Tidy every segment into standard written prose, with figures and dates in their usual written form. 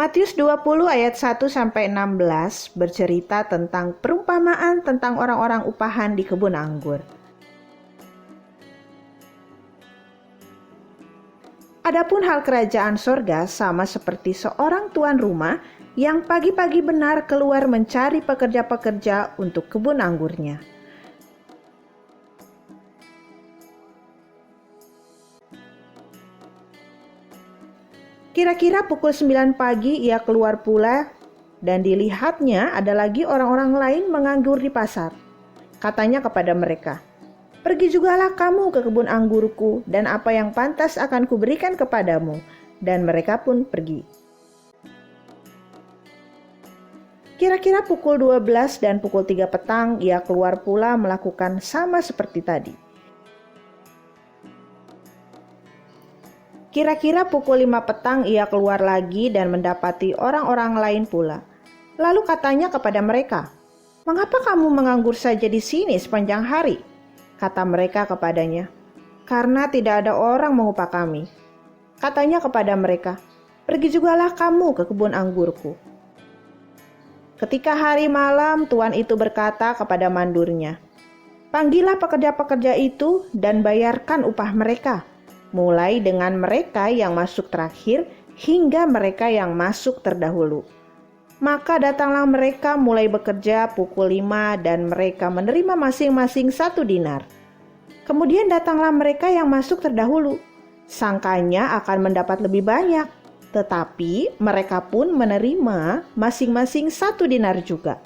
Matius 20 ayat 1-16 bercerita tentang perumpamaan tentang orang-orang upahan di kebun anggur. Adapun hal kerajaan sorga sama seperti seorang tuan rumah yang pagi-pagi benar keluar mencari pekerja-pekerja untuk kebun anggurnya. Kira-kira pukul 9 pagi ia keluar pula dan dilihatnya ada lagi orang-orang lain menganggur di pasar. Katanya kepada mereka, "Pergi jugalah kamu ke kebun anggurku dan apa yang pantas akan kuberikan kepadamu." Dan mereka pun pergi. Kira-kira pukul 12 dan pukul 3 petang ia keluar pula melakukan sama seperti tadi. Kira-kira pukul 5 petang ia keluar lagi dan mendapati orang-orang lain pula. Lalu katanya kepada mereka, "Mengapa kamu menganggur saja di sini sepanjang hari?" Kata mereka kepadanya, "Karena tidak ada orang mengupah kami." Katanya kepada mereka, "Pergi jugalah kamu ke kebun anggurku." Ketika hari malam, tuan itu berkata kepada mandurnya, "Panggillah pekerja-pekerja itu dan bayarkan upah mereka, mulai dengan mereka yang masuk terakhir hingga mereka yang masuk terdahulu." Maka datanglah mereka mulai bekerja pukul 5 dan mereka menerima masing-masing 1 dinar. Kemudian datanglah mereka yang masuk terdahulu. Sangkanya akan mendapat lebih banyak, tetapi mereka pun menerima masing-masing 1 dinar juga.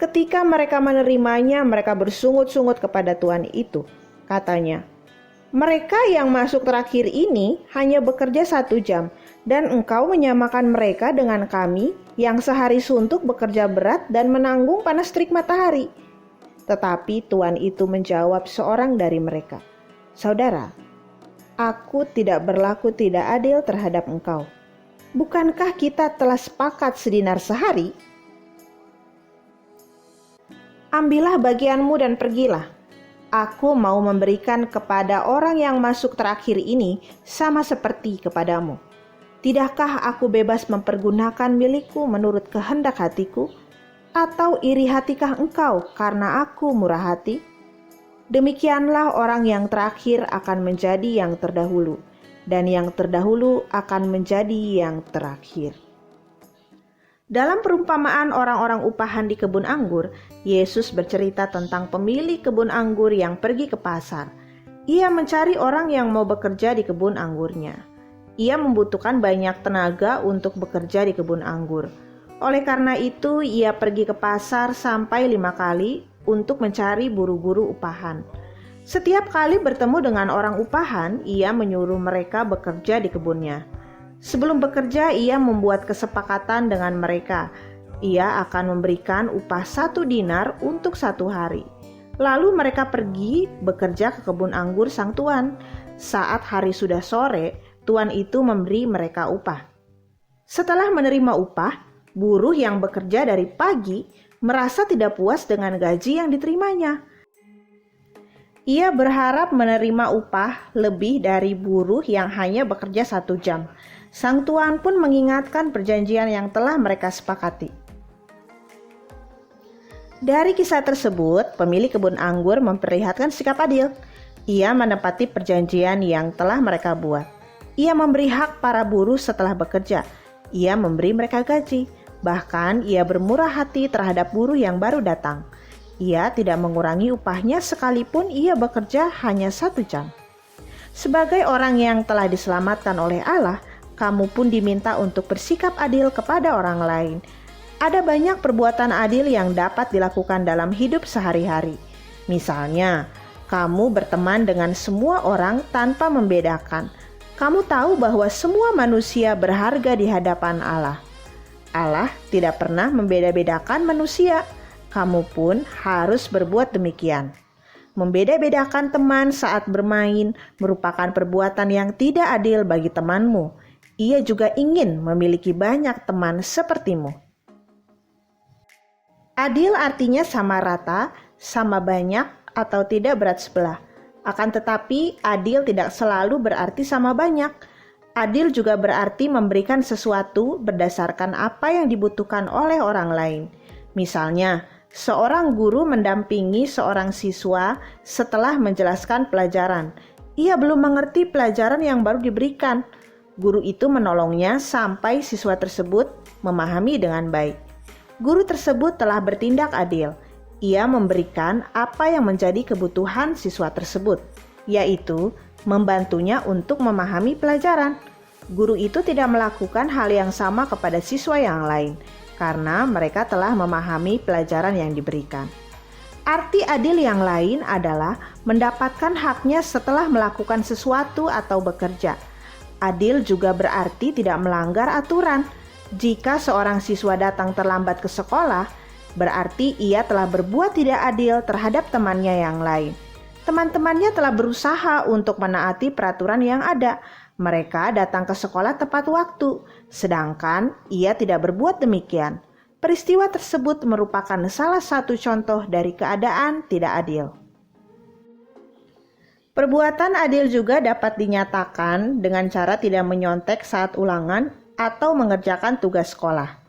Ketika mereka menerimanya, mereka bersungut-sungut kepada tuan itu. Katanya, "Mereka yang masuk terakhir ini hanya bekerja 1 jam, dan engkau menyamakan mereka dengan kami yang sehari suntuk bekerja berat dan menanggung panas terik matahari." Tetapi tuan itu menjawab seorang dari mereka, "Saudara, aku tidak berlaku tidak adil terhadap engkau. Bukankah kita telah sepakat sedinar sehari? Ambillah bagianmu dan pergilah. Aku mau memberikan kepada orang yang masuk terakhir ini sama seperti kepadamu. Tidakkah aku bebas mempergunakan milikku menurut kehendak hatiku? Atau iri hatikah engkau karena aku murah hati?" Demikianlah orang yang terakhir akan menjadi yang terdahulu, dan yang terdahulu akan menjadi yang terakhir. Dalam perumpamaan orang-orang upahan di kebun anggur, Yesus bercerita tentang pemilik kebun anggur yang pergi ke pasar. Ia mencari orang yang mau bekerja di kebun anggurnya. Ia membutuhkan banyak tenaga untuk bekerja di kebun anggur. Oleh karena itu, ia pergi ke pasar sampai 5 kali untuk mencari buru-buru upahan. Setiap kali bertemu dengan orang upahan, ia menyuruh mereka bekerja di kebunnya. Sebelum bekerja, ia membuat kesepakatan dengan mereka. Ia akan memberikan upah 1 dinar untuk 1 hari. Lalu mereka pergi bekerja ke kebun anggur sang tuan. Saat hari sudah sore, tuan itu memberi mereka upah. Setelah menerima upah, buruh yang bekerja dari pagi merasa tidak puas dengan gaji yang diterimanya. Ia berharap menerima upah lebih dari buruh yang hanya bekerja 1 jam. Sang tuan pun mengingatkan perjanjian yang telah mereka sepakati. Dari kisah tersebut, pemilik kebun anggur memperlihatkan sikap adil. Ia menepati perjanjian yang telah mereka buat. Ia memberi hak para buruh setelah bekerja. Ia memberi mereka gaji. Bahkan ia bermurah hati terhadap buruh yang baru datang. Ia tidak mengurangi upahnya sekalipun ia bekerja hanya 1 jam. Sebagai orang yang telah diselamatkan oleh Allah, kamu pun diminta untuk bersikap adil kepada orang lain. Ada banyak perbuatan adil yang dapat dilakukan dalam hidup sehari-hari. Misalnya, kamu berteman dengan semua orang tanpa membedakan. Kamu tahu bahwa semua manusia berharga di hadapan Allah. Allah tidak pernah membeda-bedakan manusia. Kamu pun harus berbuat demikian. Membeda-bedakan teman saat bermain merupakan perbuatan yang tidak adil bagi temanmu. Ia juga ingin memiliki banyak teman sepertimu. Adil artinya sama rata, sama banyak, atau tidak berat sebelah. Akan tetapi, adil tidak selalu berarti sama banyak. Adil juga berarti memberikan sesuatu berdasarkan apa yang dibutuhkan oleh orang lain. Misalnya, seorang guru mendampingi seorang siswa setelah menjelaskan pelajaran. Ia belum mengerti pelajaran yang baru diberikan. Guru itu menolongnya sampai siswa tersebut memahami dengan baik. Guru tersebut telah bertindak adil. Ia memberikan apa yang menjadi kebutuhan siswa tersebut, yaitu membantunya untuk memahami pelajaran. Guru itu tidak melakukan hal yang sama kepada siswa yang lain, karena mereka telah memahami pelajaran yang diberikan. Arti adil yang lain adalah mendapatkan haknya setelah melakukan sesuatu atau bekerja. Adil juga berarti tidak melanggar aturan. Jika seorang siswa datang terlambat ke sekolah, berarti ia telah berbuat tidak adil terhadap temannya yang lain. Teman-temannya telah berusaha untuk menaati peraturan yang ada. Mereka datang ke sekolah tepat waktu, sedangkan ia tidak berbuat demikian. Peristiwa tersebut merupakan salah satu contoh dari keadaan tidak adil. Perbuatan adil juga dapat dinyatakan dengan cara tidak menyontek saat ulangan atau mengerjakan tugas sekolah.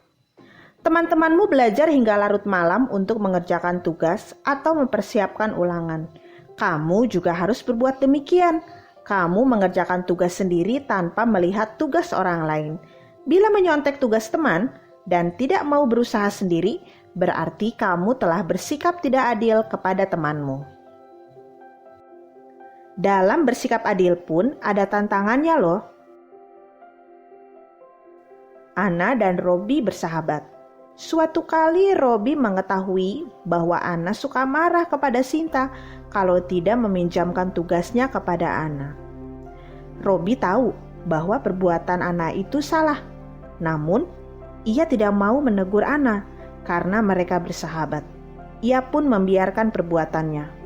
Teman-temanmu belajar hingga larut malam untuk mengerjakan tugas atau mempersiapkan ulangan. Kamu juga harus berbuat demikian. Kamu mengerjakan tugas sendiri tanpa melihat tugas orang lain. Bila menyontek tugas teman dan tidak mau berusaha sendiri, berarti kamu telah bersikap tidak adil kepada temanmu. Dalam bersikap adil pun ada tantangannya loh. Anna dan Robi bersahabat. Suatu kali Robi mengetahui bahwa Anna suka marah kepada Sinta kalau tidak meminjamkan tugasnya kepada Anna. Robi tahu bahwa perbuatan Anna itu salah. Namun, ia tidak mau menegur Anna karena mereka bersahabat. Ia pun membiarkan perbuatannya.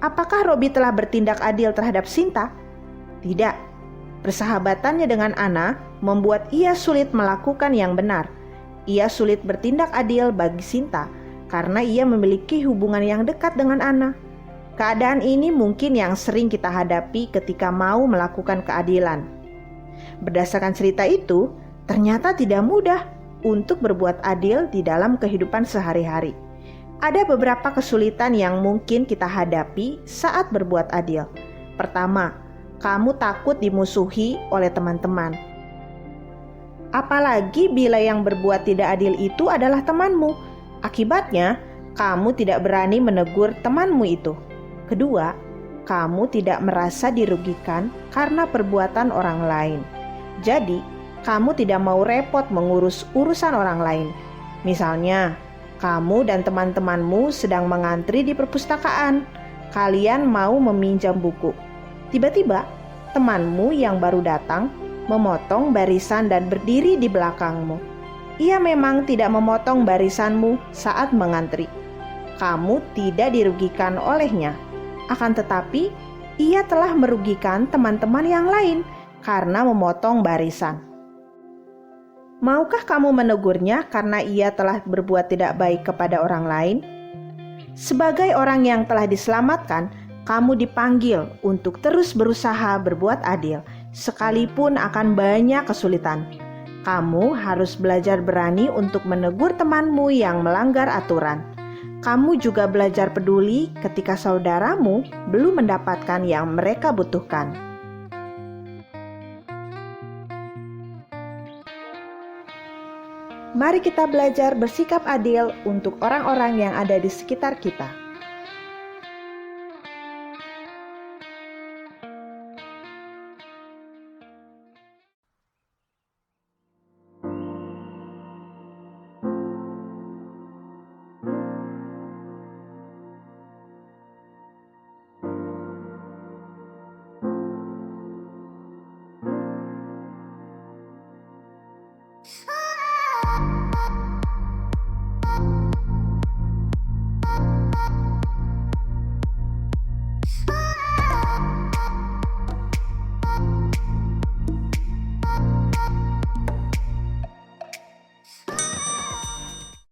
Apakah Robi telah bertindak adil terhadap Sinta? Tidak. Persahabatannya dengan Anna membuat ia sulit melakukan yang benar. Ia sulit bertindak adil bagi Sinta karena ia memiliki hubungan yang dekat dengan Anna. Keadaan ini mungkin yang sering kita hadapi ketika mau melakukan keadilan. Berdasarkan cerita itu, ternyata tidak mudah untuk berbuat adil di dalam kehidupan sehari-hari. Ada beberapa kesulitan yang mungkin kita hadapi saat berbuat adil. Pertama, kamu takut dimusuhi oleh teman-teman. Apalagi bila yang berbuat tidak adil itu adalah temanmu. Akibatnya, kamu tidak berani menegur temanmu itu. Kedua, kamu tidak merasa dirugikan karena perbuatan orang lain. Jadi, kamu tidak mau repot mengurus urusan orang lain. Misalnya, kamu dan teman-temanmu sedang mengantri di perpustakaan. Kalian mau meminjam buku. Tiba-tiba, temanmu yang baru datang memotong barisan dan berdiri di belakangmu. Ia memang tidak memotong barisanmu saat mengantri. Kamu tidak dirugikan olehnya. Akan tetapi, ia telah merugikan teman-teman yang lain karena memotong barisan. Maukah kamu menegurnya karena ia telah berbuat tidak baik kepada orang lain? Sebagai orang yang telah diselamatkan, kamu dipanggil untuk terus berusaha berbuat adil, sekalipun akan banyak kesulitan. Kamu harus belajar berani untuk menegur temanmu yang melanggar aturan. Kamu juga belajar peduli ketika saudaramu belum mendapatkan yang mereka butuhkan. Mari kita belajar bersikap adil untuk orang-orang yang ada di sekitar kita.